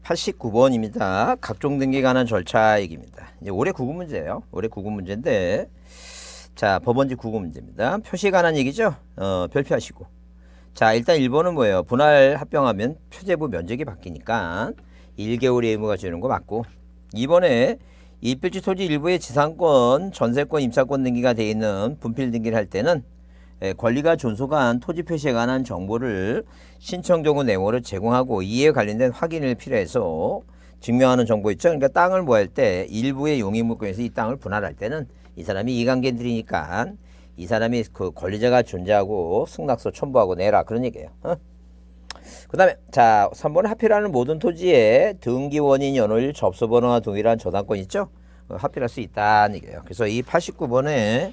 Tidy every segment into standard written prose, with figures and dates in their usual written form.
89번입니다. 각종 등기에 관한 절차 얘기입니다. 이제 올해 구급 문제예요. 올해 구급 문제인데, 자, 법원지 구급 문제입니다. 표시에 관한 얘기죠. 별표하시고. 자, 일단 1번은 뭐예요? 분할 합병하면 표제부 면적이 바뀌니까 1개월의 의무가 주는 거 맞고, 2번에 일필지 토지 일부의 지상권, 전세권, 임차권 등기가 되어 있는 분필 등기를 할 때는 권리가 존속한 토지 표시에 관한 정보를 신청 경우 내용으로 제공하고 이에 관련된 확인을 필요해서 증명하는 정보 있죠. 그러니까 땅을 뭐 할 때 일부의 용익물권에서 이 땅을 분할할 때는 이 사람이 이관계들이니까 이 사람이 그 권리자가 존재하고 승낙서 첨부하고 내라 그런 얘기예요. 그 다음에 자 3번은 하필하는 모든 토지에 등기 원인 연호일 접수번호와 동일한 저당권 있죠. 하필할 수 있다는 얘기예요. 그래서 이 89번에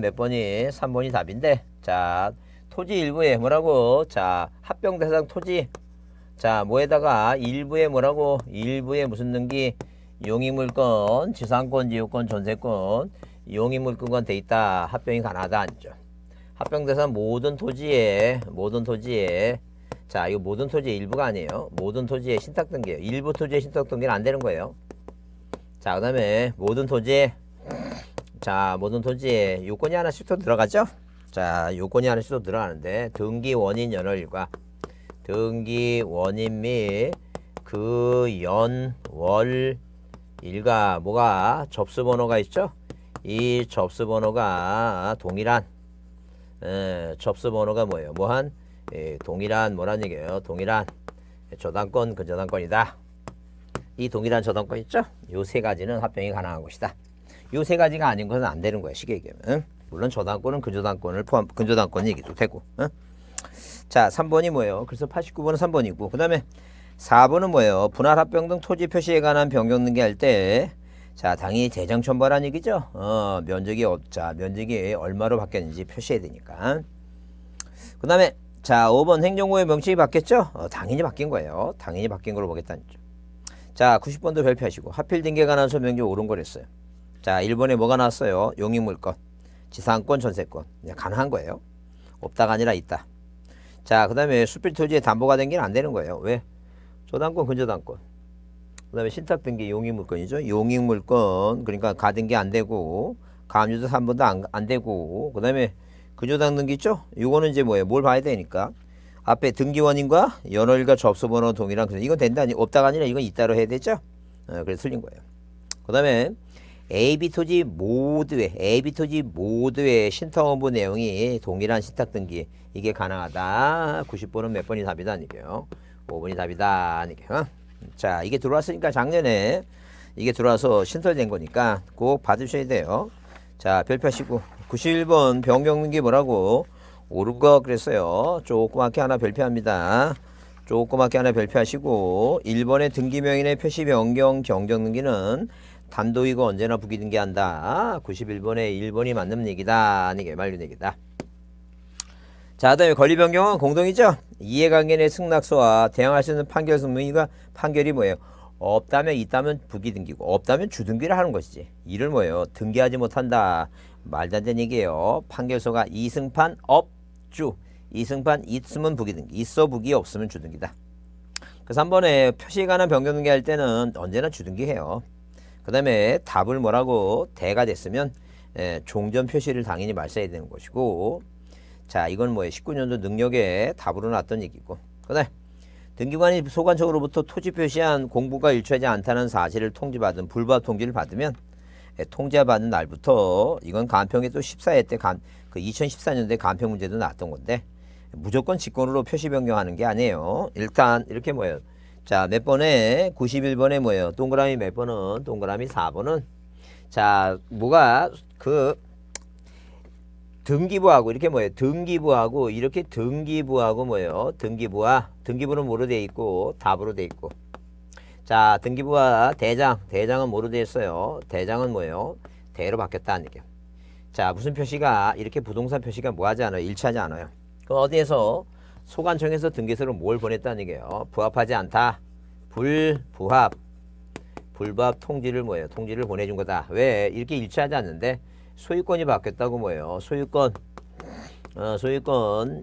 몇 번이 3번이 답인데, 자 토지 일부에 뭐라고, 자 합병 대상 토지, 자 뭐에다가 일부에 뭐라고, 일부에 무슨 등기, 용익물권, 지상권, 지유권, 전세권, 용익물권권 돼 있다. 합병이 가능하다 아니죠. 합병 대상 모든 토지에 자 이거 모든 토지의 일부가 아니에요. 모든 토지의 신탁 등기예요. 일부 토지의 신탁 등기는 안 되는 거예요. 자 그다음에 모든 토지에 요건이 하나씩 또 들어가죠. 자 요건이 하나씩 또 들어가는데, 등기 원인 연월일과 등기 원인 및 그 연 월 일과 뭐가 접수번호가 있죠. 이 접수번호가 동일한 접수번호가 뭐예요? 동일한 뭐란 얘기예요? 동일한 저당권, 근저당권이다. 이 동일한 저당권 있죠? 요 세 가지는 합병이 가능한 것이다. 요 세 가지가 아닌 것은 안 되는 거야, 쉽게 얘기하면. 물론 저당권은 근저당권 얘기도 되고. 자, 3번이 뭐예요? 그래서 89번은 3번이고, 그 다음에 4번은 뭐예요? 분할 합병 등 토지 표시에 관한 변경 등기할 때, 자, 당연히 재정 첨부란 얘기죠. 면적이 얼마로 바뀌었는지 표시해야 되니까. 그 다음에 자, 5번 행정부의 명칭이 바뀌었죠? 당연히 바뀐 거예요. 당연히 바뀐 걸로 보겠다는 점. 자, 90번도 별표하시고, 하필 등기에 관한 설명이 옳은 거랬어요. 자, 1번에 뭐가 나왔어요? 용익물권, 지상권, 전세권. 그냥 가능한 거예요. 없다가 아니라 있다. 자, 그 다음에 수필 토지에 담보가 된 게 안 되는 거예요. 왜? 저당권, 근저당권. 그 다음에 신탁 등기 용익물권이죠. 용익물권, 그러니까 가등기 안 되고, 가압류도 3번도 안 되고, 그 다음에 근저당 등기 있죠? 요거는 이제 뭐예요? 뭘 봐야 되니까. 앞에 등기원인과 연월일과 접수번호 동일한, 그래서 이건 된다, 없다가 아니라 이건 있다로 해야 되죠? 그래서 틀린 거예요. 그 다음에 AB 토지 모두의 신탁 원부 내용이 동일한 신탁 등기, 이게 가능하다. 90번은 몇 번이 답이다, 이게요. 5번이 답이다, 이게요. 자, 이게 들어왔으니까 작년에 이게 들어와서 신설된 거니까 꼭 받으셔야 돼요. 자, 별표하시고, 91번 변경 등기 뭐라고? 옳은 거 그랬어요. 조그맣게 하나 별표합니다. 조그맣게 하나 별표하시고, 1번의 등기명인의 표시 변경 경정 등기는 단도이고 언제나 부기 등기한다. 91번에 1번이 맞는 얘기다. 이게 말린 얘기다. 자, 그다음에 권리 변경은 공동이죠. 이해관계 내 승낙서와 대항할 수 있는 판결 승무가 판결이 뭐예요? 없다면 있다면 부기 등기고, 없다면 주 등기를 하는 것이지. 이를 뭐예요? 등기하지 못한다. 말도 안 되는 얘기예요. 판결서가 이승판 없주, 이승판 있으면 부기 등기, 있어 부기 없으면 주 등기다. 그래서 한 번에 표시에 관한 변경 등기 할 때는 언제나 주 등기해요. 그 다음에 답을 뭐라고? 대가 됐으면 종전 표시를 당연히 말써야 되는 것이고, 자, 이건 뭐예요? 19년도 능력에 답으로 놨던 얘기고. 그 다음에 등기관이 소관청으로부터 토지 표시한 공부가 일치하지 않다는 사실을 통지받은 불법 통지를 받으면 통지받은 날부터, 이건 간평에 또 14회 때 그 2014년도에 간평 문제도 나왔던 건데, 무조건 직권으로 표시 변경하는 게 아니에요. 일단 이렇게 뭐예요? 자, 몇 번에 91번에 뭐예요? 동그라미 몇 번은? 동그라미 4번은 자, 뭐가 그 등기부하고 이렇게 뭐예요? 등기부하고 이렇게 등기부하고 뭐예요? 등기부는 뭐로 돼 있고 답으로 돼 있고. 자, 등기부와 대장은 뭐로 돼 있어요? 대장은 뭐예요? 대로 바뀌었다는 얘기예요. 자, 무슨 표시가 이렇게 부동산 표시가 뭐 하지 않아요? 일치하지 않아요. 그 어디에서 소관청에서 등기서로 뭘 보냈다는 얘기예요? 부합하지 않다. 불부합 통지를 뭐예요? 통지를 보내준 거다. 왜? 이렇게 일치하지 않는데 소유권이 바뀌었다고 뭐예요? 소유권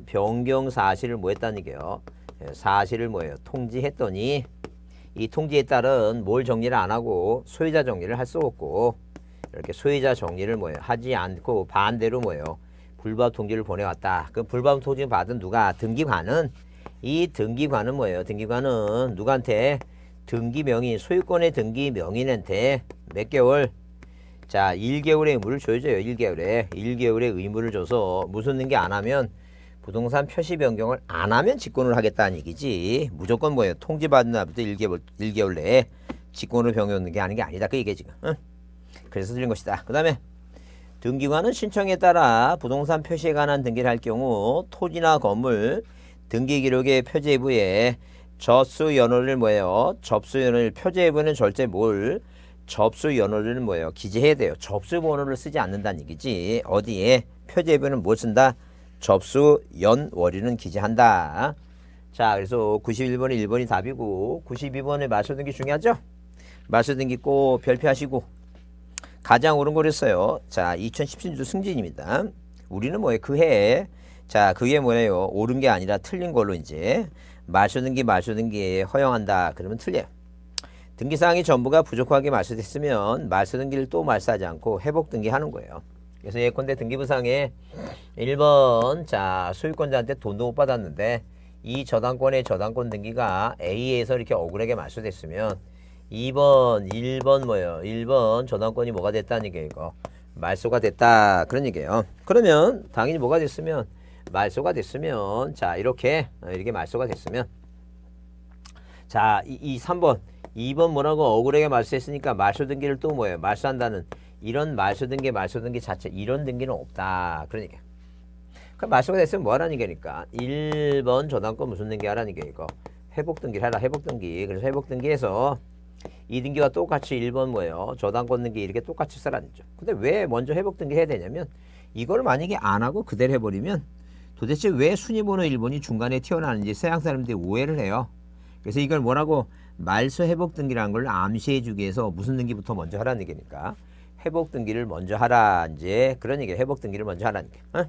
변경 사실을 뭐 했다는 얘기예요? 사실을 뭐예요? 통지했더니 이 통지에 따른 뭘 정리를 안 하고 소유자 정리를 할 수 없고 이렇게 소유자 정리를 뭐예요? 하지 않고 반대로 뭐예요? 불법 통지를 보내왔다. 그 불법 통지를 받은 누가? 등기관은 이 등기관은 뭐예요? 등기관은 누구한테? 등기 명의, 소유권의 등기 명의한테 몇 개월? 자, 1개월의 의무를 줘야죠. 1개월의 의무를 줘서 무슨 등기 안 하면 부동산 표시 변경을 안 하면 직권을 하겠다는 얘기지. 무조건 뭐예요? 통지받은 날부터 1개월 내에 직권을 변경하는 게 아닌 게 아니다. 그 얘기야 지금. 응? 그래서 틀린 것이다. 그 다음에 등기관은 신청에 따라 부동산 표시에 관한 등기를 할 경우 토지나 건물 등기기록의 표제부에 접수연호를 뭐예요? 접수연호를 표제부는 절대 뭘? 접수연호를 뭐예요? 기재해야 돼요. 접수번호를 쓰지 않는다는 얘기지. 어디에? 표제부는 뭘 쓴다? 접수연월일은 기재한다. 자, 그래서 91번이 1번이 답이고 92번에 말소등기 중요하죠? 말소등기 꼭 별표하시고 가장 옳은 거랬어요. 자, 2017년도 승진입니다. 우리는 뭐예요? 그 해에 자, 그게 뭐예요? 옳은 게 아니라 틀린 걸로 이제 말소등기 허용한다. 그러면 틀려요. 등기사항이 전부가 부족하게 말소됐으면 말소등기를 또 말소하지 않고 회복등기 하는 거예요. 그래서 예컨대 등기부상에 1번 자 소유권자한테 돈도 못 받았는데 이 저당권의 저당권 등기가 A에서 이렇게 억울하게 말소됐으면 1번 뭐예요? 1번 저당권이 뭐가 됐다는 얘기예요. 이거 말소가 됐다 그런 얘기예요. 그러면 당연히 뭐가 됐으면 말소가 됐으면 자 이렇게 말소가 됐으면 자 이 3번 2번 뭐라고 억울하게 말소했으니까 말소등기를 또 뭐예요? 말소한다는 이런 말소등기 자체 이런 등기는 없다 그런 얘기야. 그럼 말소가 됐으면 뭐 하라는 얘기니까 1번 저당권 무슨 등기 하라는 얘기야. 이거 회복등기를 하라. 회복등기. 그래서 회복등기에서 이 등기와 똑같이 1번 뭐예요? 저당권 등기 이렇게 똑같이 쓰라는 거죠. 근데 왜 먼저 회복등기 해야 되냐면 이걸 만약에 안 하고 그대로 해버리면 도대체 왜 순위번호 1번이 중간에 튀어나오는지 서양 사람들이 오해를 해요. 그래서 이걸 뭐라고 말소 회복등기라는 걸 암시해 주기 위해서 무슨 등기부터 먼저 하라는 얘기니까 회복등기를 먼저 하라 이제 그런 얘기예요. 회복등기를 먼저 하라는 게. 어?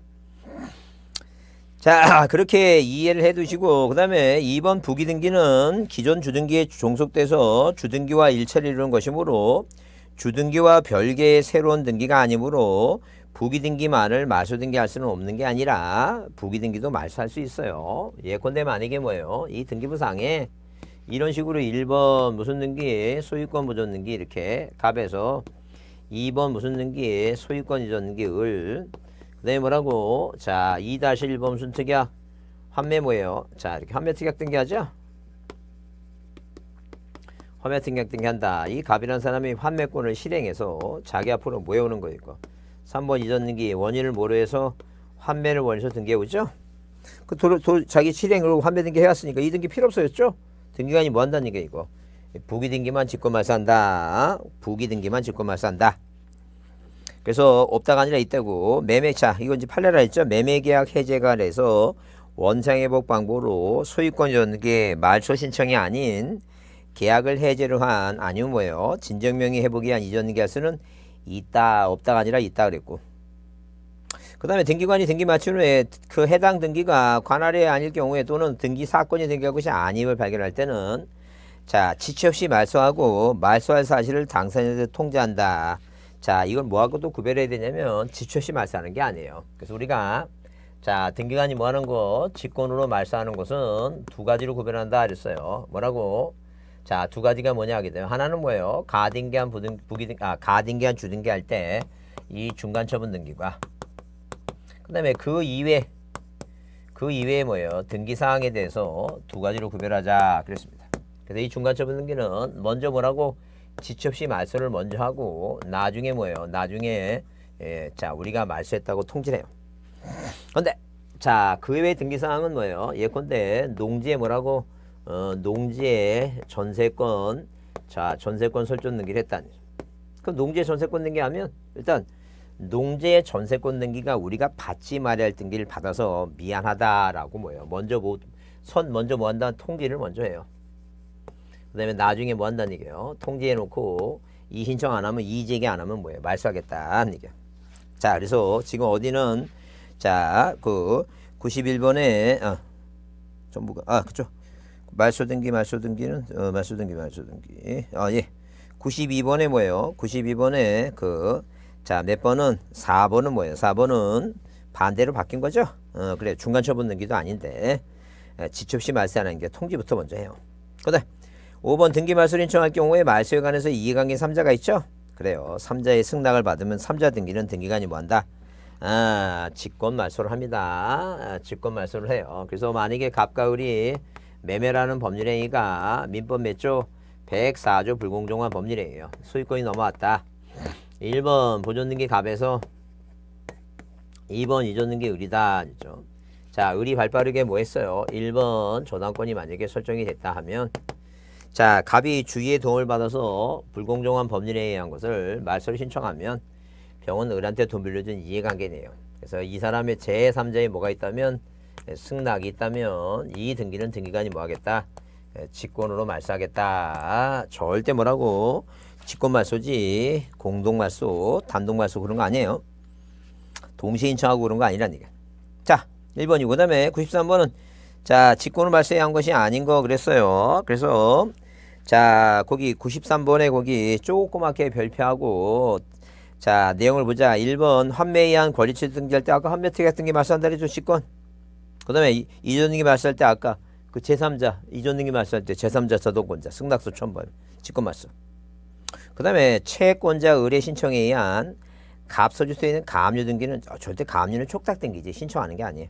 자 그렇게 이해를 해 두시고 그 다음에 2번 부기등기는 기존 주등기에 종속돼서 주등기와 일체를 이루는 것이므로 주등기와 별개의 새로운 등기가 아니므로 부기등기만을 말소등기할 수는 없는 게 아니라 부기등기도 말소할 수 있어요. 예컨대 만약에 뭐예요? 이 등기부상에 이런 식으로 1번 무슨 등기 소유권 보존 등기 이렇게 갑에서 2번 무슨 등기 소유권 이전 등기 을 그 다음에 뭐라고 자 2-1번 무슨 특약 환매 뭐예요? 자 이렇게 환매 특약 등기하죠? 환매 특약 등기한다. 이 갑이라는 사람이 환매권을 실행해서 자기 앞으로 모여오는 거니까 3번 이전 등기 원인을 뭐로 해서 환매를 원해서 등기해오죠? 자기 실행으로 환매 등기 해왔으니까 이 등기 필요 없어졌죠? 등기관이 뭐 한다는 얘기야 이거 부기등기만 직권말소한다. 부기등기만 직권말소한다. 그래서 없다가 아니라 있다고 매매차 이건 이제 판례라 했죠. 매매계약 해제가 돼서 원상회복 방법으로 소유권 전개 말소 신청이 아닌 계약을 해제를 한 아니면 뭐예요 진정명의 회복이 위한 이전 계약 수는 있다 없다가 아니라 있다 그랬고 그 다음에 등기관이 등기 마친 후에 그 해당 등기가 관할이 아닐 경우에 또는 등기 사건이 등기한 것이 아님을 발견할 때는 자 지체 없이 말소하고 말소할 사실을 당사자한테 통지한다. 자 이걸 뭐하고도 구별해야 되냐면 지체 없이 말소하는 게 아니에요. 그래서 우리가 자 등기관이 뭐하는 것 직권으로 말소하는 것은 두 가지로 구별한다 그랬어요. 뭐라고? 자 두 가지가 뭐냐 하게 되면 하나는 뭐예요? 가등기한 가등기한 주등기 할 때 이 중간 처분 등기과 그 다음에 그 이외에 뭐예요? 등기 사항에 대해서 두 가지로 구별하자 그랬습니다. 그래서 이 중간 처분 등기는 먼저 뭐라고 지체 없이 말소를 먼저 하고 나중에 뭐예요? 나중에 자 우리가 말소했다고 통지를 해요. 근데 자 그 외의 등기 사항은 뭐예요? 예컨대 농지에 뭐라고 농지에 전세권 자 전세권 설정 등기를 했다니. 그럼 농지에 전세권 등기하면 일단 농지의 전세권 등기가 우리가 받지 말아야 할 등기를 받아서 미안하다라고 뭐예요? 먼저 뭐 한다? 통지를 먼저 해요. 그 다음에 나중에 뭐 한다는 얘기예요? 통지해 놓고 이 신청 안 하면 이의제기 안 하면 뭐예요? 말소하겠다는 얘기야. 자 그래서 지금 어디는 자 그 91번에 전부가 그쵸 말소 등기는 말소 등기. 예. 92번에 뭐예요? 92번에 몇 번은 4번은 뭐예요? 4번은 반대로 바뀐 거죠? 그래. 중간 처분 등기도 아닌데. 지첩시 말소하는 게 통지부터 먼저 해요. 그다음 5번 등기 말소를 신청할 경우에 말소에 관해서 이해관계 3자가 있죠? 그래요. 3자의 승낙을 받으면 3자 등기는 등기관이 뭐한다? 직권 말소를 합니다. 직권 말소를 해요. 그래서 만약에 갑과 을이 매매라는 법률행위가 민법 몇 조? 104조 불공정한 법률행위예요. 소유권이 넘어왔다. 1번 보존등기 갑에서 2번 이존등기 을이다. 그렇죠? 자, 을이 발빠르게 뭐 했어요? 1번 저당권이 만약에 설정이 됐다 하면 자, 갑이 주의의 도움을 받아서 불공정한 법률에 의한 것을 말소를 신청하면 병은 을한테 돈 빌려준 이해관계네요. 그래서 이 사람의 제3자에 뭐가 있다면 승낙이 있다면 이 등기는 등기관이 뭐 하겠다? 직권으로 말소하겠다. 절대 뭐라고? 직권 말소지 공동 말소, 단독 말소 그런 거 아니에요. 동시에 신청하고 그런 거 아니란 얘기야. 자, 1번이고 그다음에 93번은 자, 직권을 말소해야 한 것이 아닌 거 그랬어요. 그래서 자, 거기 93번에 거기 조그맣게 별표하고 자, 내용을 보자. 1번 환매에 의한 권리취득 등기할 때 아까 환매특약 등기 말소한다 그랬죠. 직권. 그다음에 이전 등기 말소할 때 아까 그 제3자 이전 등기 말소할 때 제3자 저당권자 승낙서 첨부하면 직권 말소. 그다음에 채권자 의뢰 신청에 의한 갑서주서에 있는 가압류 등기는 절대 가압류는 촉탁 등기지 신청하는 게 아니에요.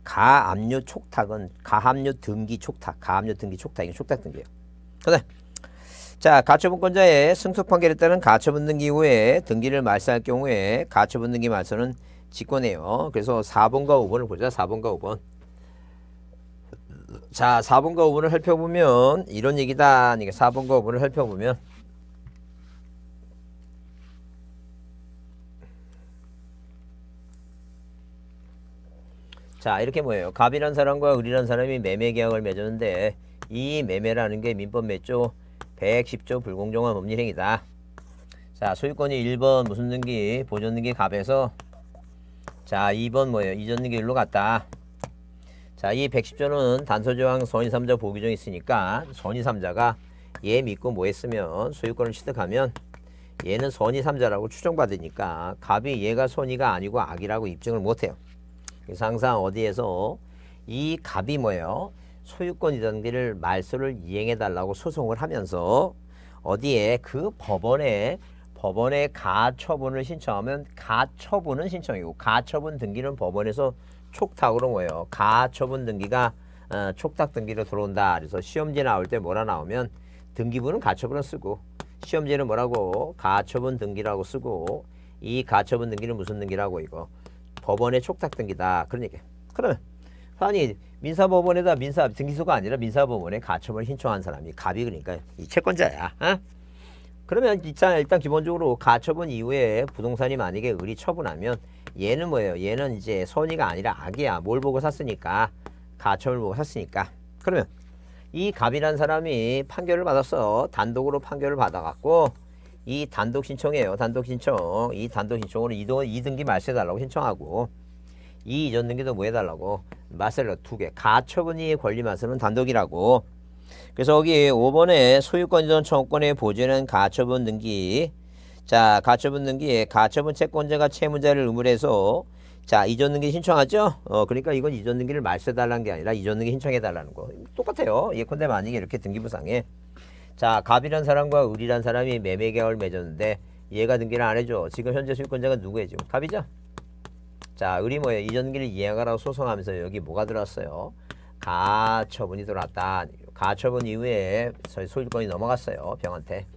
가압류 촉탁은 가압류 등기 촉탁, 가압류 등기 촉탁 이게 촉탁 등기예요. 그다음 자, 가처분권자의 승소 판결에 따른 가처분 등기 이후에 등기를 말소할 경우에 가처분 등기 말소는 직권이에요. 그래서 4번과 5번을 보자. 4번과 5번. 자, 4번과 5번을 살펴보면 이런 얘기다. 4번과 5번을 살펴보면 자, 이렇게 뭐예요? 갑이란 사람과 을이란 사람이 매매 계약을 맺었는데 이 매매라는 게 민법 몇 조? 110조 불공정한 법률행위다. 자, 소유권이 1번 무슨 등기? 보존등기 갑에서 자, 2번 뭐예요? 이전등기 을로 갔다. 자, 이 110조는 단서조항 선의3자 보기정이 있으니까 선의3자가 얘 믿고 뭐 했으면 소유권을 취득하면 얘는 선의3자라고 추정받으니까 갑이 얘가 선의가 아니고 악이라고 입증을 못해요. 그래서 항상 어디에서 이 갑이 뭐예요? 소유권 이전기를 말소를 이행해달라고 소송을 하면서 어디에 그 법원에 가처분을 신청하면 가처분은 신청이고 가처분 등기는 법원에서 촉탁으로 뭐예요? 가처분 등기가 촉탁 등기로 들어온다. 그래서 시험지 나올 때 뭐라 나오면 등기부는 가처분을 쓰고 시험지는 뭐라고? 가처분 등기라고 쓰고 이 가처분 등기는 무슨 등기라고 이거? 법원의 촉탁 등기다. 그런 얘기야. 그러면 아니 민사법원에다 민사 등기소가 아니라 민사법원에 가처분을 신청한 사람이 갑이 그러니까 이 채권자야. 어? 그러면 일단 기본적으로 가처분 이후에 부동산이 만약에 을이 처분하면 얘는 뭐예요? 얘는 이제 선의가 아니라 악이야. 뭘 보고 샀으니까 가처분을 보고 샀으니까. 그러면 이 갑이란 사람이 판결을 받았어. 단독으로 판결을 받아갖고 이 단독 신청이에요. 단독 신청. 이 단독 신청으로 이등기 말소해달라고 신청하고 이 이전 등기도 뭐 해달라고 말소를 2개. 가처분이 권리 말소는 단독이라고. 그래서 여기 5번에 소유권 이전 청구권의 보존은 가처분 등기. 자, 가처분 등기에 가처분 채권자가 채무자를 의무해서 자, 이전 등기 신청하죠? 그러니까 이건 이전 등기를 말소해달라는 게 아니라 이전 등기 신청해달라는 거. 똑같아요. 예컨대 만약에 이렇게 등기부상에 자, 갑이란 사람과 을이란 사람이 매매 계약을 맺었는데 얘가 등기를 안 해줘. 지금 현재 소유권자가 누구예요? 지금 갑이죠? 자, 을이 뭐예요? 이전 등기를 이행하라고 소송하면서 여기 뭐가 들어왔어요? 가처분이 들어왔다. 가처분 이후에 소유권이 넘어갔어요. 병한테.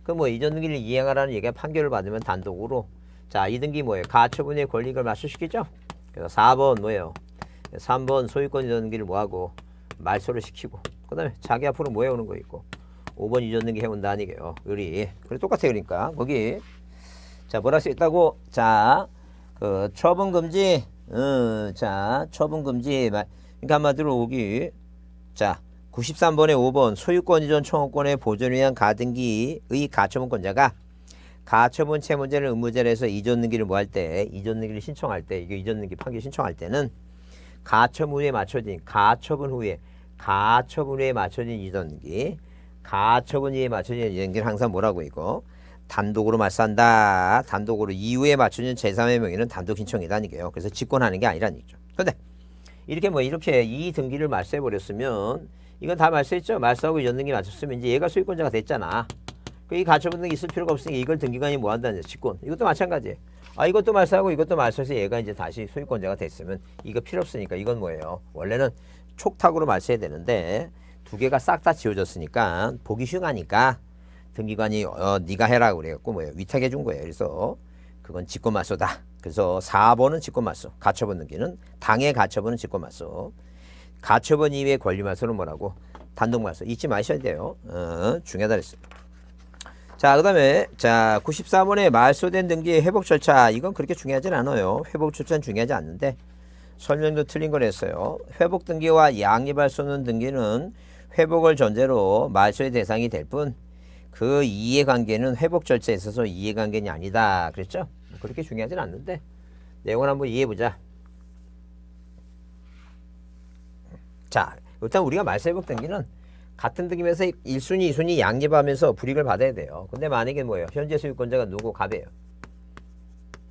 그럼 뭐 이전 등기를 이행하라는 얘기가 판결을 받으면 단독으로 자, 이 등기 뭐예요? 가처분의 권리를 말소시키죠? 그래서 4번 뭐예요? 3번 소유권 이전 등기를 뭐하고 말소를 시키고 그 다음에 자기 앞으로 뭐 해오는 거 있고 5번 이전 등기 해온다 아니게요. 을이. 그래 똑같아요. 그러니까 거기 자, 뭐라 써 있다고? 자, 그 처분 금지. 자, 처분 금지. 그러니까 한마디로 여기 자, 93번에 5번 소유권 이전 청구권의 보존을 위한 가등기의 가처분권자가 가처분 채무자를 의무자로 해서 이전 등기를 뭐 할 때, 이전 등기를 신청할 때, 이게 이전 등기 판결 신청할 때는 가처분 후에 맞춰진 가처분 후에 가처분 후에 맞춰진 이전등기, 가처분 후에 맞춰진 이전등기는 항상 뭐라고 이거 단독으로 말소한다. 단독으로 이후에 맞춰진 제3의 명의는 단독 신청이다 이게요. 그래서 직권하는 게 아니라는 얘기죠. 근데 이렇게 이렇게 이 등기를 말소해 버렸으면 이건 다 말소했죠. 말소하고 이전등기 맞췄으면 이제 얘가 소유권자가 됐잖아. 이 가처분 등기 있을 필요가 없으니까 이걸 등기관이 뭐 한다는 직권. 이것도 마찬가지. 이것도 말소하고 이것도 말소해서 얘가 이제 다시 소유권자가 됐으면 이거 필요 없으니까 이건 뭐예요? 원래는 촉탁으로 말소해야 되는데 두 개가 싹 다 지워졌으니까 보기 흉하니까 등기관이 네가 해라고 그래갖고 뭐예요? 위탁해 준 거예요. 그래서 그건 직권말소다. 그래서 4번은 직권말소. 가처분 등기는 당해 가처분은 직권말소. 가처분 이외의 권리말소는 뭐라고? 단독말소. 잊지 마셔야 돼요. 중요하다 그랬어요. 자, 그 다음에, 94번에 말소된 등기의 회복 절차. 이건 그렇게 중요하진 않아요. 회복 절차는 중요하지 않는데, 설명도 틀린 걸 했어요. 회복 등기와 양립할 수 없는 등기는 회복을 전제로 말소의 대상이 될 뿐, 그 이해관계는 회복 절차에 있어서 이해관계는 아니다. 그랬죠? 그렇게 중요하진 않는데, 내용을 한번 이해해보자. 자, 일단 우리가 말소 회복 등기는 같은 등기면서 1순위, 2순위 양립하면서 불이익을 받아야 돼요. 근데 만약에 뭐예요? 현재 소유권자가 누구? 갑이에요.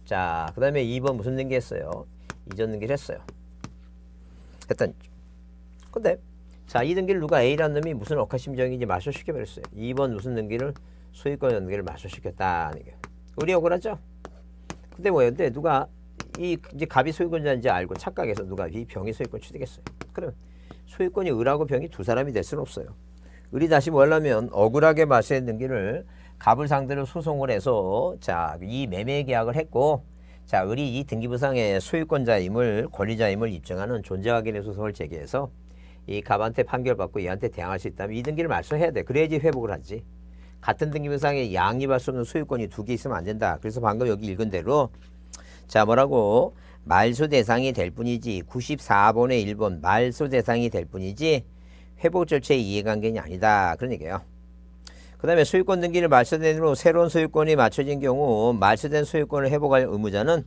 자, 그 다음에 2번 무슨 등기 했어요? 이전 등기를 했어요. 했더니. 근데, 자, 이 등기를 누가 A라는 놈이 무슨 억하심정인지 말소시켜버렸어요. 2번 무슨 등기를 소유권 등기를 말소시켰다는 게. 우리 억울하죠? 근데 뭐예요? 근데 누가 이제 갑이 소유권자인지 알고 착각해서 누가 이 병이 소유권 취득했어요. 그러면 소유권이 을하고 병이 두 사람이 될 수는 없어요. 을이 다시 뭐 하려면 억울하게 말소한 등기를 갑을 상대로 소송을 해서 이 매매 계약을 했고 을이 이 등기부상의 소유권자임을 권리자임을 입증하는 존재 확인의 소송을 제기해서 이 갑한테 판결받고 얘한테 대항할 수 있다면 이 등기를 말소해야 돼. 그래야지 회복을 하지. 같은 등기부상에 양립할 수 없는 소유권이 두 개 있으면 안 된다. 그래서 방금 여기 읽은 대로 뭐라고? 말소 대상이 될 뿐이지 94번의 1번 말소 대상이 될 뿐이지 회복 절차의 이해관계는 아니다. 그런 얘기예요. 그 다음에 소유권 등기를 말소된 후로 새로운 소유권이 맞춰진 경우 말소된 소유권을 회복할 의무자는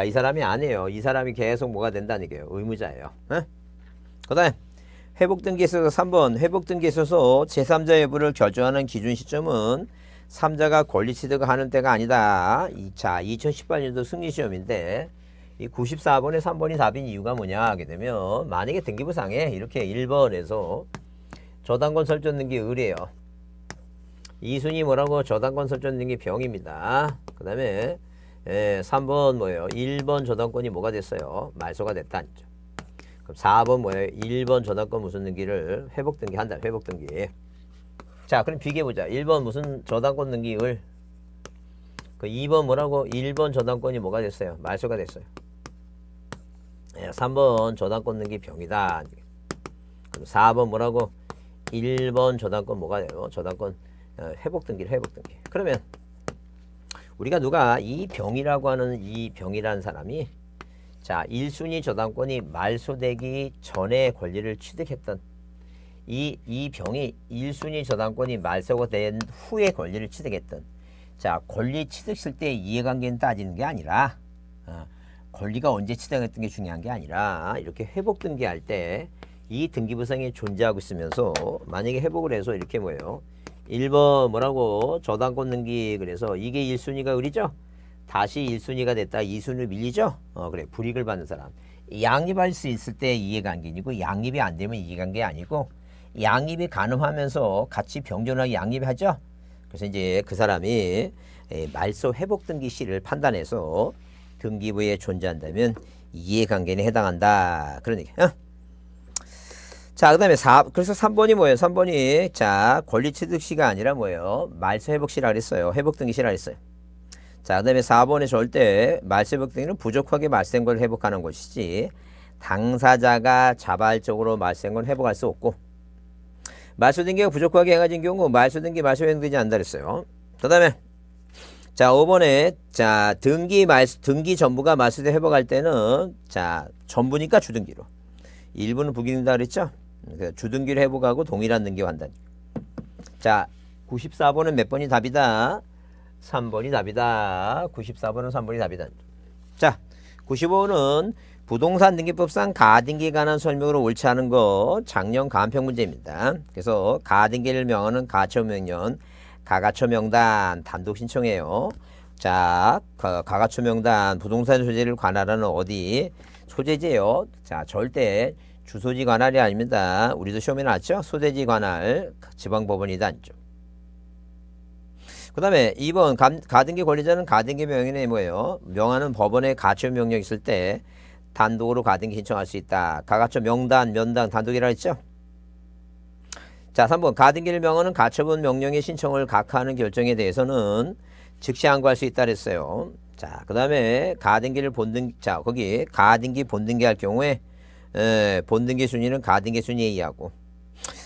이 사람이 아니에요. 이 사람이 계속 뭐가 된다는 얘기예요. 의무자예요. 그 다음에 회복 등기에 있어서 3번 회복 등기에 있어서 제3자 여부를 결정하는 기준 시점은 3자가 권리 취득을 하는 때가 아니다. 2018년도 승리시험인데 이 94번에 3번이 답인 이유가 뭐냐 하게 되면 만약에 등기부상에 이렇게 1번에서 저당권 설정 등기 을이에요. 2순위 뭐라고? 저당권 설정 등기 병입니다. 그 다음에 3번 뭐예요? 1번 저당권이 뭐가 됐어요? 말소가 됐다. 그럼 4번 뭐예요? 1번 저당권 무슨 등기를 회복 등기 한다. 회복 등기. 자, 그럼 비교해보자. 1번 무슨 저당권 등기 을. 그 2번 뭐라고? 1번 저당권이 뭐가 됐어요? 말소가 됐어요. 3번 저당권 등기 병이다. 그럼 4번 뭐라고? 1번 저당권 뭐가 돼요? 저당권 회복 등기를 회복 등기. 그러면 우리가 누가 이 병이라고 하는 이 병이라는 사람이 1순위 저당권이 말소되기 전에 권리를 취득했던 이 병이 1순위 저당권이 말소가 된 후에 권리를 취득했던 권리 취득실 때 이해관계는 따지는 게 아니라 권리가 언제 취득했던 게 중요한 게 아니라 이렇게 회복 등기할 때 이 등기부상이 존재하고 있으면서 만약에 회복을 해서 이렇게 뭐예요? 1번 뭐라고? 저당권 등기. 그래서 이게 1순위가 을이죠? 다시 1순위가 됐다. 2순위로 밀리죠? 그래. 불이익을 받는 사람. 양립할 수 있을 때 이해관계이고 양립이 안 되면 이해관계 아니고 양립이 가능하면서 같이 병존하게 양립하죠? 그래서 이제 그 사람이 말소 회복 등기 시를 판단해서 등기부에 존재한다면 이해관계에 해당한다. 그런 얘기. 그 다음에 그래서 3번이 뭐예요? 3번이 권리 취득 시가 아니라 뭐예요? 말소 회복 시라 그랬어요. 회복 등기 시라 그랬어요. 그 다음에 4번에 절대 말소 회복 등기는 부족하게 말소된 걸 회복하는 것이지 당사자가 자발적으로 말소된 건 회복할 수 없고 말소 등기가 부족하게 행해진 경우 말소 등기 말소 행되지 않는다 그랬어요. 그 다음에 5번에 등기 전부가 말소돼 회복할 때는 전부니까 주등기로 일부는 부기된다 그랬죠. 주등기를 회복하고 동일한 등기와 한다. 94번은 몇 번이 답이다? 3번이 답이다. 94번은 3번이 답이다. 95번은 부동산 등기법상 가등기에 관한 설명으로 옳지 않은 거 작년 간평 문제입니다. 그래서 가등기를 명하는 가처명령, 가가처명단 단독 신청해요. 자, 가가처명단 부동산 소재를 관할하는 어디 소재지예요. 자, 절대 주소지 관할이 아닙니다. 우리도 시험에 나왔죠? 소재지 관할 지방법원이다. 그 다음에 2번 가등기 권리자는 가등기 명인에 뭐예요? 명하는 법원의 가처 명령 있을 때 단독으로 가등기 신청할 수 있다. 가가처 명단, 면당, 단독이라 했죠? 자, 3번 가등기를 명하는 가처분 명령의 신청을 각하하는 결정에 대해서는 즉시 항고할 수 있다 그랬어요. 자, 그 다음에 가등기를 자, 거기 가등기 본등기 할 경우에 본등기 순위는 가등기 순위에 의하고,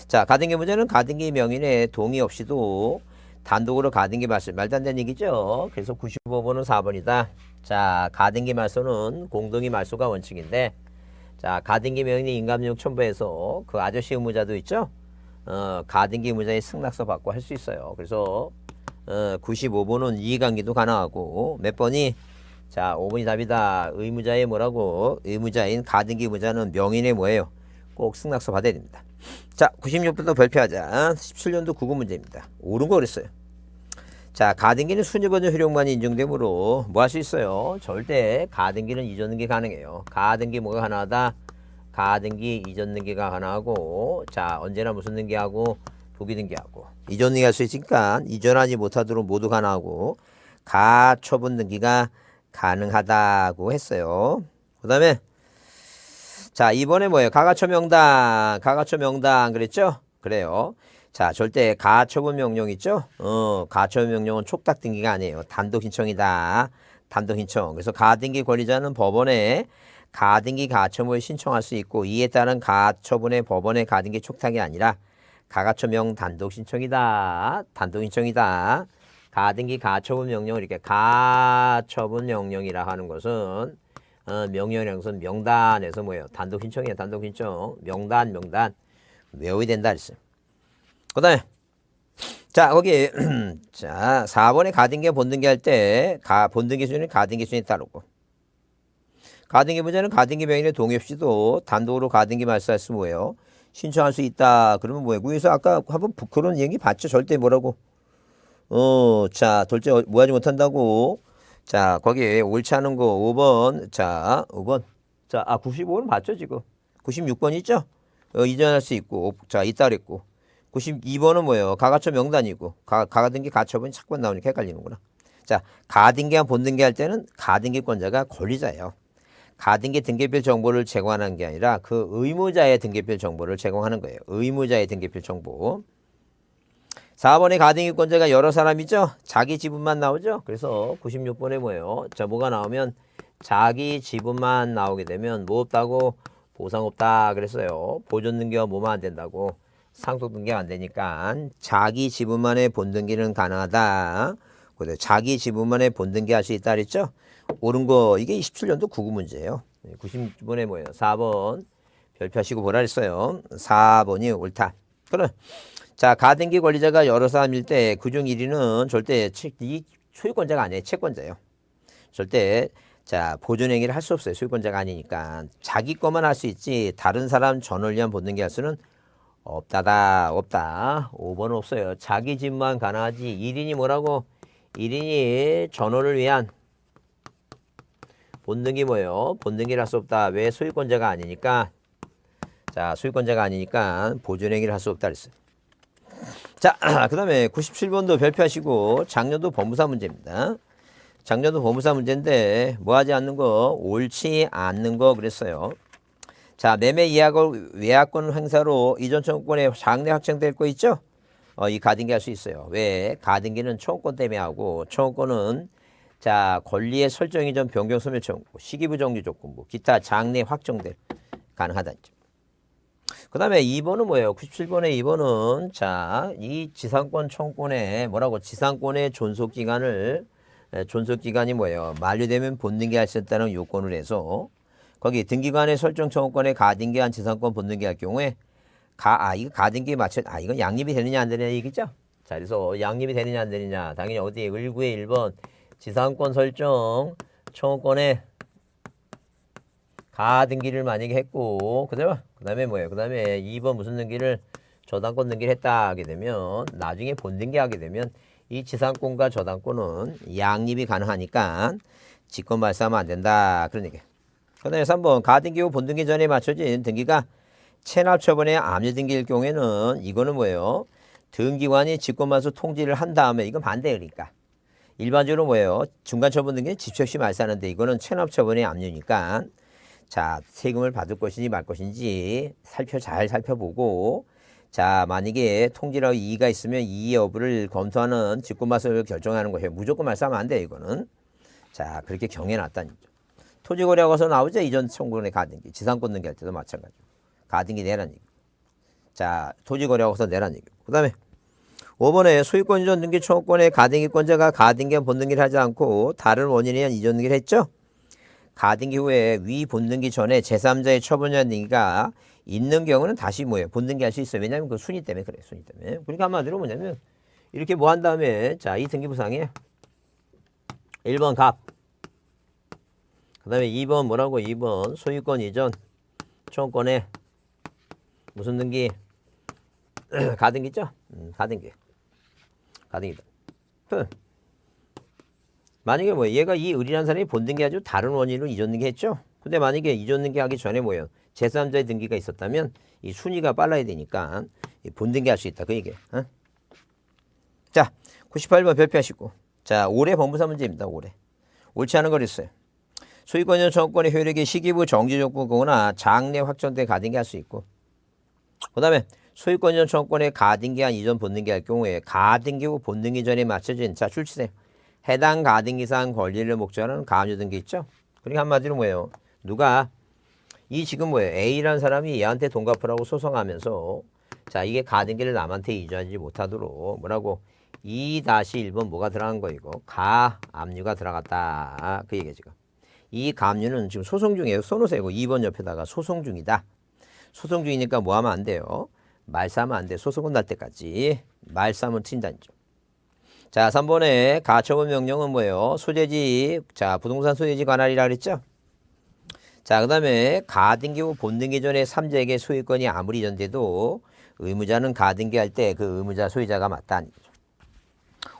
자, 가등기 문제는 가등기 명인의 동의 없이도 단독으로 가등기 말소, 말도 안 되는 얘기죠. 그래서 95번은 4번이다. 자, 가등기 말소는 공동의 말소가 원칙인데, 자, 가등기 명인이 인감용 첨부해서 그 아저씨 의무자도 있죠. 가등기 의무자의 승낙서 받고 할 수 있어요. 그래서 95번은 이의관계도 가능하고, 몇 번이, 자, 5번이 답이다. 의무자의 뭐라고? 의무자인 가등기 의무자는 명인의 뭐예요? 꼭 승낙서 받아야 됩니다. 자, 96번도 발표하자. 17년도 국어 문제입니다. 옳은 거 그랬어요. 자, 가등기는 순위번호 효력만이 인정되므로 뭐 할 수 있어요? 절대 가등기는 이전 등기 가능해요. 가등기 뭐가 가능하다? 가등기 이전 등기가 가능하고, 자, 언제나 무슨 등기하고 부기 등기하고 이전 등기할 수 있으니까 이전하지 못하도록 모두 가능하고 가처분 등기가 가능하다고 했어요. 그 다음에 자, 이번에 뭐예요? 가가처 명단, 가가처 명단 그랬죠? 그래요. 자, 절대 가처분 명령 있죠? 가처분 명령은 촉탁 등기가 아니에요. 단독 신청이다. 단독 신청. 그래서 가등기 권리자는 법원에 가등기 가처분을 신청할 수 있고, 이에 따른 가처분의 법원의 가등기 촉탁이 아니라 가가처명 단독 신청이다. 단독 신청이다. 가등기 가처분 명령을 이렇게 가처분 명령이라 하는 것은 명령이라는 것은 명단에서 뭐예요? 단독 신청이에요. 단독 신청. 명단 외워야 된다 그랬어요. 그 다음에 자, 거기 자, 4번에 가등기 본등기 할 때 본등기 순위는 가등기 순위에 따르고, 가등기 문제는 가등기 명인의 동의 없이도 단독으로 가등기 말소할 수 뭐예요? 신청할 수 있다. 그러면 뭐예요? 그래서 아까 한번 그런 얘기 봤죠? 절대 뭐라고? 자, 절대 뭐 하지 못한다고. 자, 거기 옳지 않은 거 5번. 자, 5번. 자, 95는 봤죠, 지금. 96번 있죠? 이전할 수 있고. 자, 있다 그랬고. 92번은 뭐예요? 가가처 명단이고. 가등기 가처분이 자꾸 나오니까 헷갈리는구나. 자, 가등기와 본등기 할 때는 가등기권자가 권리자예요. 가등기 등기별 정보를 제공하는 게 아니라 그 의무자의 등기별 정보를 제공하는 거예요. 의무자의 등기별 정보. 4번에 가등기권자가 여러 사람이죠? 자기 지분만 나오죠? 그래서 96번에 뭐예요? 자, 뭐가 나오면 자기 지분만 나오게 되면 뭐 없다고? 보상 없다 그랬어요. 보존 등기와 뭐만 안 된다고? 상속 등기가 안 되니까 자기 지분만의 본등기는 가능하다. 그래서 자기 지분만의 본등기 할 수 있다 그랬죠? 옳은 거 이게 27년도 국어 문제예요. 96번에 뭐예요? 4번 별표하시고 보라 그랬어요. 4번이 옳다. 그럼 자, 가등기 권리자가 여러 사람일 때 그중 1위는 절대 이 소유권자가 아니에요. 채권자예요. 절대 자, 보존 행위를 할 수 없어요. 소유권자가 아니니까. 자기 것만 할 수 있지 다른 사람 전원을 위한 본등기 할 수는 없다. 5번은 없어요. 자기 집만 가능하지. 1인이 뭐라고? 1인이 전원을 위한 본등기 뭐예요? 본등기를 할 수 없다. 왜? 소유권자가 아니니까. 자, 소유권자가 아니니까 보존 행위를 할 수 없다 그랬어요. 자, 그 다음에 97번도 별표하시고 작년도 법무사 문제입니다. 작년도 법무사 문제인데 뭐 하지 않는 거? 옳지 않는 거 그랬어요. 자, 매매 이하권 외야권 행사로 이전 청구권의 장래 확정될 거 있죠? 이 가등기 할 수 있어요. 왜? 가등기는 청구권 때문에 하고, 청구권은 자, 권리의 설정 이전 변경 소멸 청구, 시기부 정지 조건부, 기타 장래 확정될 가능하다. 그 다음에 2번은 뭐예요? 97번에 2번은 자, 이 지상권 청구권의 뭐라고? 지상권의 존속기간이 뭐예요? 만료되면 본등기 할 수 있다는 요건을 해서 거기 등기관의 설정 청구권에 가등기한 지상권 본등기 할 경우에 이거 가등기에 맞춰 이건 양립이 되느냐 안 되느냐 얘기죠? 자, 그래서 양립이 되느냐 안 되느냐 당연히 어디 1구의 1번 지상권 설정 청구권에 가 등기를 만약에 했고 그다음에 뭐예요? 그다음에 2번 무슨 등기를 저당권 등기를 했다 하게 되면 나중에 본등기 하게 되면 이 지상권과 저당권은 양립이 가능하니까 직권 발생하면 안 된다. 그런 얘기예요. 그다음에 3번 가등기 후 본등기 전에 맞춰진 등기가 체납 처분의 압류 등기일 경우에는 이거는 뭐예요? 등기관이 직권만수 통지를 한 다음에 이건 반대 그러니까 일반적으로 뭐예요? 중간 처분 등기는 집시 없이 말사하는데 이거는 체납 처분의 압류니까 자 세금을 받을 것인지 말 것인지 잘 살펴보고 자 만약에 통지라고 이의가 있으면 이의 여부를 검토하는 직권말소를 결정하는 것이에요. 무조건 말소하면 안 돼요. 이거는 자 그렇게 정해놨다는 거죠. 토지거래하고서 나오죠. 이전 청구권의 가등기 지상권 등기할 때도 마찬가지고 가등기 내란 얘기. 자 토지거래하고서 내란 얘기. 그 다음에 5번에 소유권 이전 등기 청구권의 가등기권자가 가등기한 본등기를 하지 않고 다른 원인에 의한 이전 등기를 했죠. 가등기 후에 위 본등기 전에 제3자의 처분이라는 등기가 있는 경우는 다시 뭐예요? 본등기 할 수 있어요. 왜냐하면 그 순위 때문에 그래요. 순위 때문에. 그러니까 한마디로 뭐냐면 이렇게 뭐 한 다음에 자 이 등기부상에 1번 갑 그 다음에 2번 뭐라고 2번 소유권 이전 청구권에 무슨 등기 가등기죠? 가등기다. 만약에 뭐 얘가 이 을이라는 사람이 본등기 아주 다른 원인으로 이전 등기 했죠? 근데 만약에 이전 등기 하기 전에 뭐예요? 제3자의 등기가 있었다면 이 순위가 빨라야 되니까 본등기 할 수 있다. 그 얘기예요. 어? 자, 98번 별표하시고. 자, 올해 법무사 문제입니다. 올해. 옳지 않은 걸 했어요. 소유권이전 청구권의 효력이 시기부 정지적부거나 장래 확정돼 가등기 할 수 있고. 그 다음에 소유권이전 청구권의 가등기한 이전 본등기 할 경우에 가등기 후 본등기 전에 맞춰진 자 출치세요. 해당 가등기상 권리를 목적으로 하는 가압류 등기 있죠. 그러니까 한마디로 뭐예요? 누가 이 지금 뭐예요? A라는 사람이 얘한테 돈 갚으라고 소송하면서 자 이게 가등기를 남한테 이전하지 못하도록 뭐라고 2-1번 뭐가 들어간 거이고 가압류가 들어갔다. 그 얘기예요 지금. 이 가압류는 지금 소송 중이에요. 써놓으세요. 2번 옆에다가 소송 중이다. 소송 중이니까 뭐 하면 안 돼요? 말싸하면 안 돼. 소송은 날 때까지. 말싸하면 튄다죠. 자 3번에 가처분 명령은 뭐예요? 소재지 자 부동산 소재지 관할이라 그랬죠? 자 그 다음에 가등기 후 본등기 전에 3자에게 소유권이 아무리 이전돼도 의무자는 가등기할 때 그 의무자 소유자가 맞다.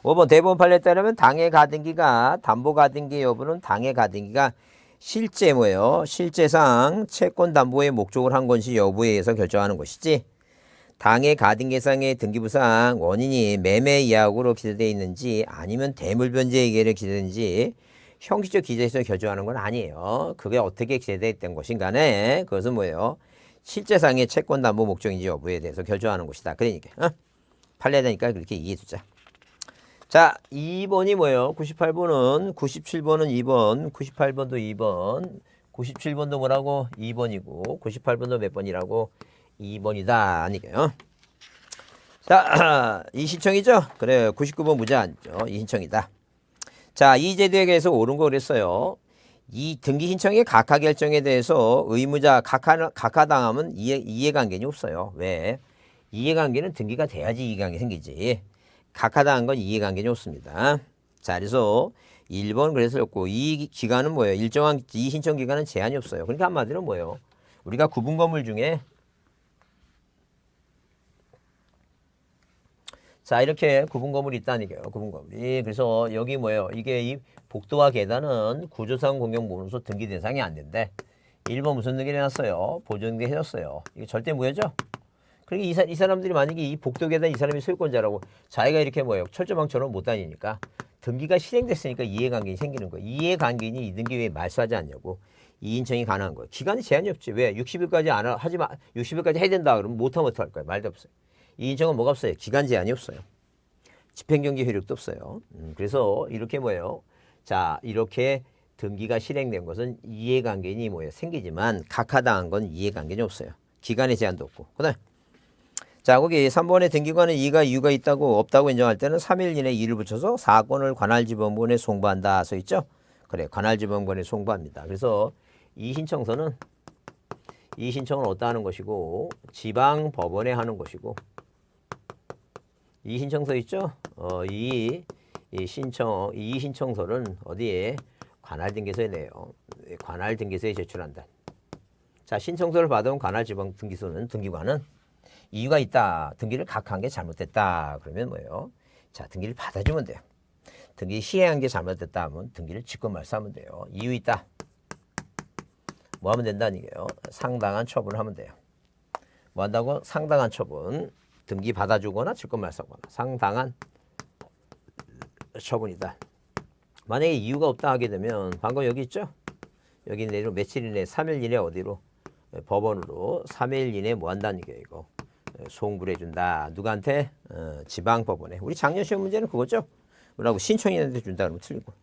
5번 대법원 판례에 따르면 당해 가등기가 담보 가등기 여부는 당해 가등기가 실제 뭐예요? 실제상 채권 담보의 목적을 한 건지 여부에 의해서 결정하는 것이지 당해 가등기상의 등기부상 원인이 매매 이하로 기재되어 있는지 아니면 대물변제 의결에 기재되는지 형식적 기재에서 결정하는 건 아니에요. 그게 어떻게 기재되어 있던 것인가네. 그것은 뭐예요? 실제상의 채권 담보 목적인지 여부에 대해서 결정하는 것이다. 그러니까 판례되니까 그렇게 이해해 두자. 자 2번이 뭐예요? 98번은 97번은 2번 98번도 2번 97번도 뭐라고? 2번이고 98번도 몇 번이라고? 2번이다. 아니게요. 자, 이 신청이죠? 그래요. 99번 무제한죠. 이 신청이다. 자, 이 제도에 대해서 옳은 거 그랬어요. 이 등기 신청의 각하 결정에 대해서 의무자 각하당하면 이해관계는 없어요. 왜? 이해관계는 등기가 돼야지 이해관계 생기지. 각하당한 건 이해관계는 없습니다. 자, 그래서 1번 그래서 였고 이 기간은 뭐예요? 일정한 이 신청 기간은 제한이 없어요. 그러니까 한마디로 뭐예요? 우리가 구분 건물 중에 자 이렇게 구분 건물이 있다는 얘기예요. 구분 건물이. 그래서 여기 뭐예요? 이게 이 복도와 계단은 구조상 공용보험으로서 등기 대상이 안 된대. 1번 무슨 등기를 해놨어요? 보존등기 해줬어요. 이게 절대 무효죠? 그러니까 이 사람들이 만약에 이 복도 계단 이 사람이 소유권자라고 자기가 이렇게 뭐예요? 철조망처럼 못 다니니까 등기가 실행됐으니까 이해관계가 생기는 거예요. 이해관계니 이 등기 왜 말소하지 않냐고. 이인청이 가능한 거예요. 기간이 제한이 없지. 왜? 60일까지 안 하지 마. 60일까지 해야 된다. 그러면 못하면 어떡할 거예요? 말도 없어요. 이인청은 뭐가 없어요? 기간 제한이 없어요. 집행정지 효력도 없어요. 그래서 이렇게 뭐예요? 자, 이렇게 등기가 실행된 것은 이해관계니 뭐예요? 생기지만 각하당한 건 이해관계는 없어요. 기간의 제한도 없고. 그다음 자, 거기 3번에 등기관의 이유가 있다고 없다고 인정할 때는 3일 이내에 일을 붙여서 사건을 관할지법원에 송부한다 써 있죠? 그래, 관할지법원에 송부합니다. 그래서 이 신청은 어디다 하는 것이고 지방법원에 하는 것이고 이 신청서 있죠? 이 신청서는 어디에 관할등기소에 내요. 관할등기소에 제출한다. 자, 신청서를 받아온 관할지방 등기소는 등기관은 이유가 있다. 등기를 각한 게 잘못됐다. 그러면 뭐예요? 자, 등기를 받아주면 돼요. 등기 시행한 게 잘못됐다 하면 등기를 직권 말소하면 돼요. 이유 있다. 뭐 하면 된다는 얘기예요. 상당한 처분을 하면 돼요. 뭐 한다고? 상당한 처분. 등기 받아주거나 직권 말소하거나 상당한 처분이다. 만약에 이유가 없다 하게 되면 방금 여기 있죠? 여기 내로 며칠 이내 3일 이내 어디로? 법원으로 3일 이내 뭐 한다는 얘기예요. 이거 송부를 해준다. 누구한테? 지방법원에. 우리 작년 시험 문제는 그거죠? 뭐라고 신청인한테 준다 그러면 틀리고.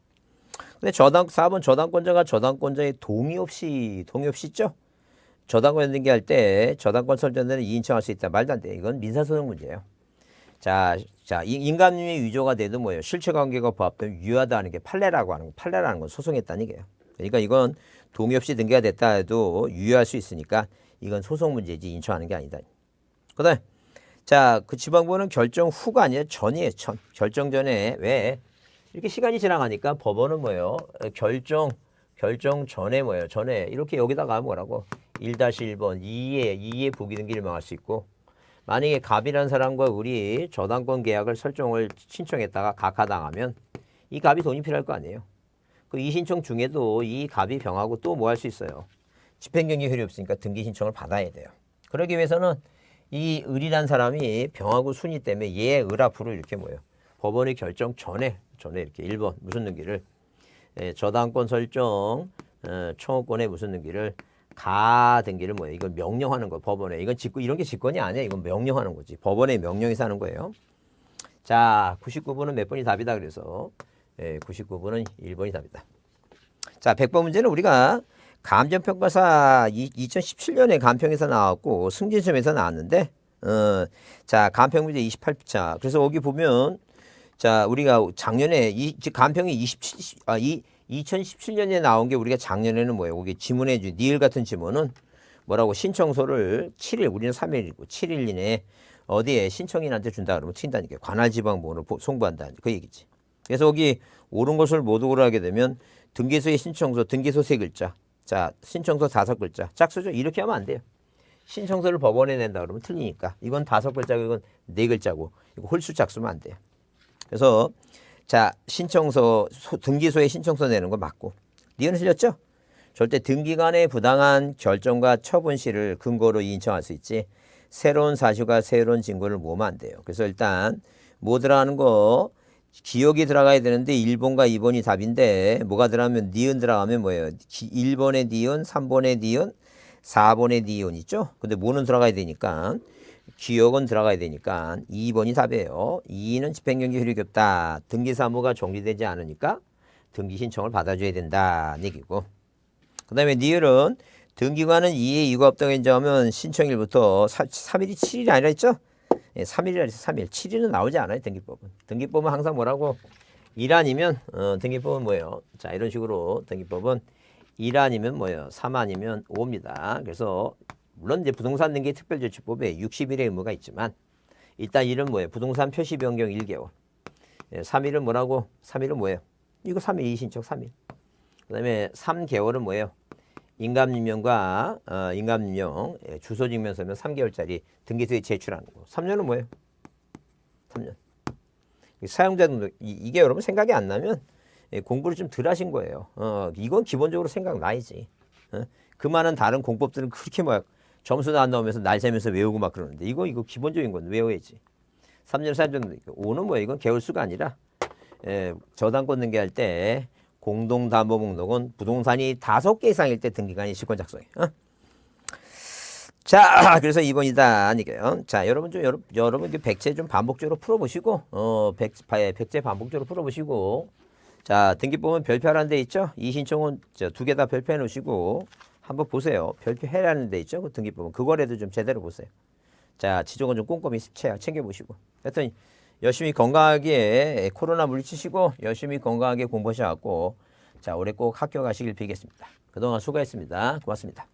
근데 4번 저당권자가 저당권자의 동의 없이 있죠? 저당권 등기할 때 저당권 설정되는 이인청할 수 있다. 말도 안 돼. 이건 민사소송 문제예요. 자, 인감님의 위조가 돼도 뭐예요? 실체관계가 부합되면 유효하다는 게 판례라고 하는 거. 판례라는 건 소송했다는 얘기예요. 그러니까 이건 동의 없이 등기가 됐다 해도 유효할 수 있으니까 이건 소송 문제지 인청하는 게 아니다. 그다음에 자, 그 지방법원은 결정 후가 아니라 전이에요. 결정 전에 왜 이렇게 시간이 지나가니까 법원은 뭐예요? 결정 전에 뭐예요? 전에 이렇게 여기다가 뭐라고 1-1번 2의 부기등기를 명할 수 있고 만약에 갑이라는 사람과 우리 저당권 계약을 설정을 신청했다가 각하당하면 이 갑이 돈이 필요할 거 아니에요. 그 이 신청 중에도 이 갑이 병하고 또 뭐 할 수 있어요? 집행경기 효력이 없으니까 등기 신청을 받아야 돼요. 그러기 위해서는 이 을이란 사람이 병하고 순위 때문에 얘 을 앞으로 이렇게 뭐예요? 법원의 결정 전에 이렇게 1번 무슨 등기를 저당권 설정 청구권의 무슨 등기를 가 등기를 뭐예요? 이건 명령하는 거 법원에. 이건 이런 게 직권이 아니야. 이건 명령하는 거지. 법원의 명령에서 하는 거예요. 자, 99번은 몇 번이 답이다 그래서 99번은 1번이 답이다. 자, 100번 문제는 우리가 감정평가사 2017년에 감평에서 나왔고 승진시험에서 나왔는데 자, 감평 문제 28자. 그래서 여기 보면 자, 우리가 작년에 감평이 2017년에 나온 게 우리가 작년에는 뭐예요? 여기 지문에 니을 같은 지문은 뭐라고 신청서를 7일, 우리는 3일이고 7일 이내에 어디에 신청인한테 준다 그러면 튄다니까. 관할지방법원으로 송부한다. 그 얘기지. 그래서 여기 옳은 것을 모두 고르게 되면 등기소의 신청서, 등기소 3글자. 자, 신청서 5글자. 짝수죠? 이렇게 하면 안 돼요. 신청서를 법원에 낸다 그러면 틀리니까. 이건 5글자고 이건 4글자고. 이거 홀수 짝수면 안 돼요. 그래서 자, 신청서 등기소에 신청서 내는 거 맞고. 니은 틀렸죠? 절대 등기관의 부당한 결정과 처분 시를 근거로 인정할 수 있지. 새로운 사실과 새로운 증거를 모으면 안 돼요. 그래서 일단 뭐 들어가는 거 기억이 들어가야 되는데 1번과 2번이 답인데 뭐가 들어가면 니은 들어가면 뭐예요? 1번에 니은, 3번에 니은, 4번에 니은 있죠? 근데 뭐는 들어가야 되니까 기억은 들어가야 되니까 2번이 답이에요. 2는 집행경기 효력이 없다. 등기사무가 정리되지 않으니까 등기 신청을 받아줘야 된다는 얘기고. 그 다음에 니을은 등기관은 2에 이유가 없다고 인정하면 신청일부터 3일이 7일이 아니라 했죠? 3일이라 해서 3일. 7일은 나오지 않아요. 등기법은. 등기법은 항상 뭐라고? 1 아니면 등기법은 뭐예요? 자, 이런 식으로 등기법은 1 아니면 뭐예요? 3 아니면 5입니다. 그래서 물론 이제 부동산 등기 특별조치법에 60일의 의무가 있지만 일단 1은 뭐예요? 부동산 표시 변경 1개월. 3일은 뭐라고? 3일은 뭐예요? 이거 3일 이신청 3일. 그다음에 3개월은 뭐예요? 인감임명과 인감임명 주소 증명서면 3개월짜리 등기소에 제출하는 거. 3년은 뭐예요? 3년. 사용자 등록 이게 여러분 생각이 안 나면 공부를 좀 덜 하신 거예요. 이건 기본적으로 생각나야지. 그 많은 다른 공법들은 그렇게 막 점수도 안 나오면서 날 세면서 외우고 막 그러는데 이거 기본적인 건 외워야지. 3년 사용자 등록. 5는 뭐예요? 이건 개월수가 아니라 저당권 등기할 때 공동담보목록은 부동산이 5개 이상일 때 등기관이 실권 작성해. 자, 그래서 2번이다. 아니게요. 자, 여러분 백제 좀 반복적으로 풀어보시고, 백제 반복적으로 풀어보시고, 자, 등기법은 별표하라는 데 있죠? 이 신청은 2개 다 별표해 놓으시고, 한번 보세요. 별표해라는 데 있죠? 그 등기법은. 그거라도 좀 제대로 보세요. 자, 지적은 좀 꼼꼼히 챙겨보시고. 하여튼, 열심히 건강하게 코로나 물리치시고 열심히 건강하게 공부하셔갖고 자 올해 꼭 학교 가시길 빌겠습니다. 그동안 수고했습니다. 고맙습니다.